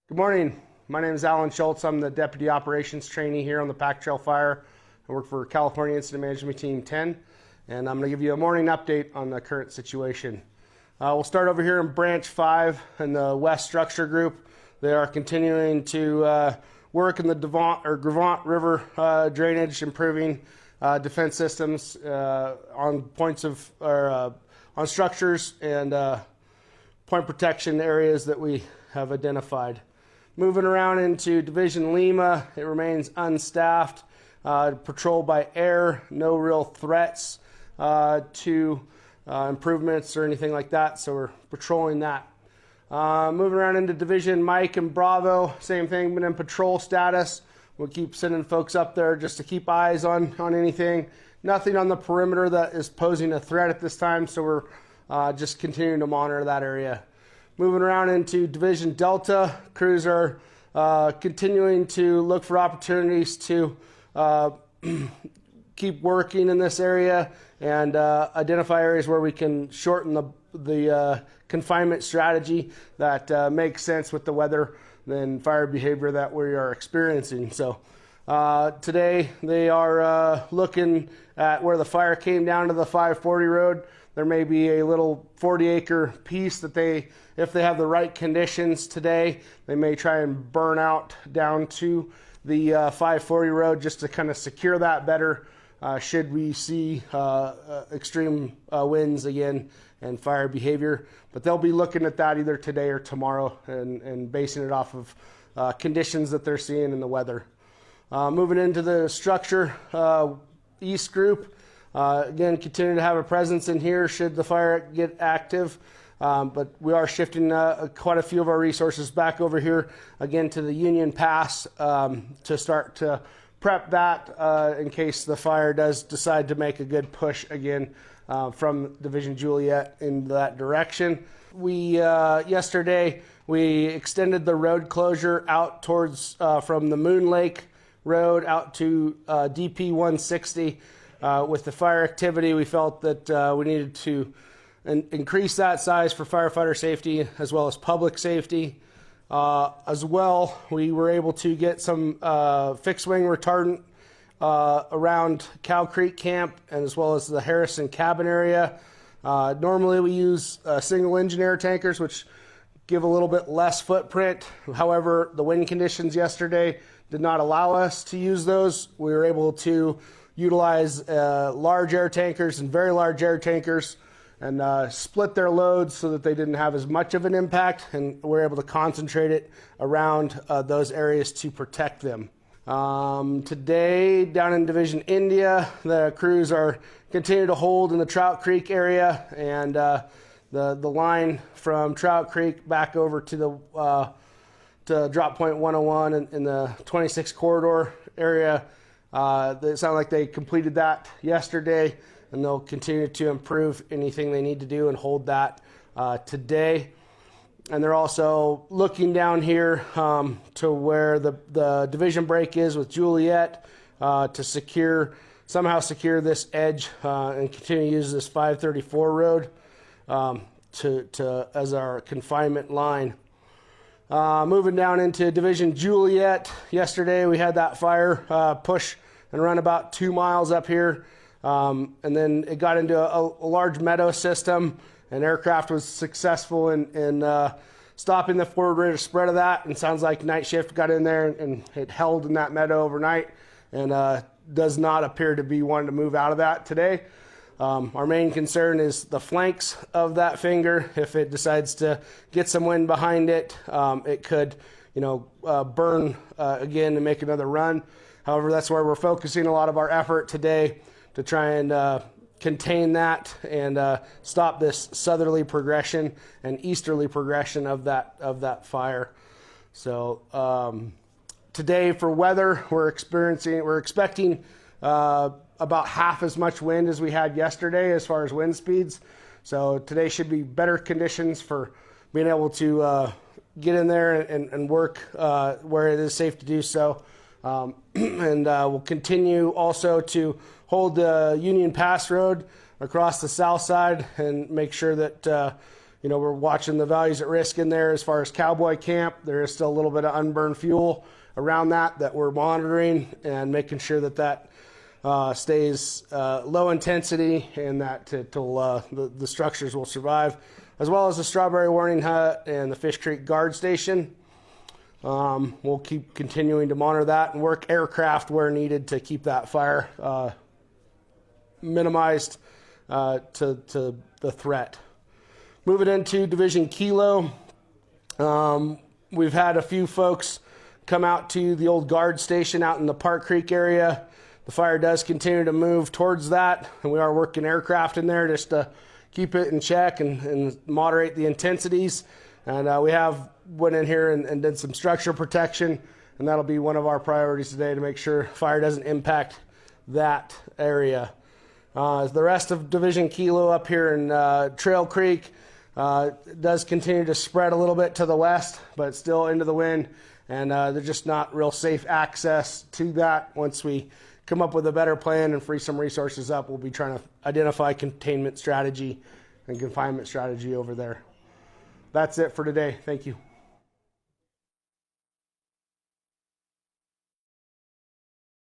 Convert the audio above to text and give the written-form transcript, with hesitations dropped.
Good morning. My name is Alan Schultz. I'm the Deputy Operations Trainee here on the Pack Trail Fire. I work for California Incident Management Team 10, and I'm going to give you a morning update on the current situation. We'll start over here in Branch 5 in the West Structure Group. They are continuing to work in the Grevant River drainage, improving defense systems on points of on structures and point protection areas that we have identified. Moving around into Division Lima, it remains unstaffed, patrolled by air, no real threats to improvements or anything like that, so we're patrolling that. Moving around into Division Mike and Bravo, same thing, been in patrol status. We'll keep sending folks up there just to keep eyes on anything. Nothing on the perimeter that is posing a threat at this time, so we're just continuing to monitor that area. Moving around into Division Delta, crews are continuing to look for opportunities to keep working in this area and identify areas where we can shorten the confinement strategy that makes sense with the weather and fire behavior that we are experiencing. So today they are looking at where the fire came down to the 540 road. There may be a little 40-acre piece that if they have the right conditions today, they may try and burn out down to the 540 road just to kind of secure that better should we see extreme winds again and fire behavior. But they'll be looking at that either today or tomorrow and basing it off of conditions that they're seeing in the weather. Moving into the structure East group. Again, continue to have a presence in here should the fire get active, but we are shifting quite a few of our resources back over here again to the Union Pass to start to prep that in case the fire does decide to make a good push again from Division Juliet in that direction. Yesterday we extended the road closure out towards from the Moon Lake Road out to DP 160. With the fire activity, we felt that we needed to increase that size for firefighter safety as well as public safety. As well, we were able to get some fixed wing retardant around Cow Creek Camp and as well as the Harrison Cabin area. Normally we use single engine air tankers, which give a little bit less footprint. However, the wind conditions yesterday did not allow us to use those. We were able to utilize large air tankers and very large air tankers and split their loads so that they didn't have as much of an impact, and we're able to concentrate it around those areas to protect them. Today, down in Division India, the crews are continuing to hold in the Trout Creek area, and the line from Trout Creek back over to the to drop point 101 in the 26 corridor area. It sounded like they completed that yesterday, and they'll continue to improve anything they need to do and hold that today. And they're also looking down here to where the division break is with Juliet to somehow secure this edge and continue to use this 534 road as our confinement line. Moving down into Division Juliet, yesterday we had that fire push and run about 2 miles up here, and then it got into a large meadow system, and aircraft was successful in stopping the forward rate of spread of that, and sounds like night shift got in there and it held in that meadow overnight and does not appear to be wanting to move out of that today. Our main concern is the flanks of that finger. If it decides to get some wind behind it, it could, burn again and make another run. However, that's where we're focusing a lot of our effort today to try and contain that and stop this southerly progression and easterly progression of that fire. So today for weather, we're expecting about half as much wind as we had yesterday as far as wind speeds. So today should be better conditions for being able to get in there and work where it is safe to do so. And we'll continue also to hold the Union Pass Road across the south side and make sure that we're watching the values at risk in there as far as Cowboy Camp. There is still a little bit of unburned fuel around that we're monitoring and making sure that stays low intensity and that the structures will survive, as well as the Strawberry Warning Hut and the Fish Creek Guard Station. We'll keep continuing to monitor that and work aircraft where needed to keep that fire minimized to the threat. Moving into Division Kilo, we've had a few folks come out to the old guard station out in the Park Creek area. The fire does continue to move towards that, and we are working aircraft in there just to keep it in check and moderate the intensities. And we have went in here and did some structural protection, and that'll be one of our priorities today to make sure fire doesn't impact that area. The rest of Division Kilo up here in Trail Creek does continue to spread a little bit to the west, but it's still into the wind, and there's just not real safe access to that. Once we come up with a better plan and free some resources up, we'll be trying to identify containment strategy and confinement strategy over there. That's it for today. Thank you.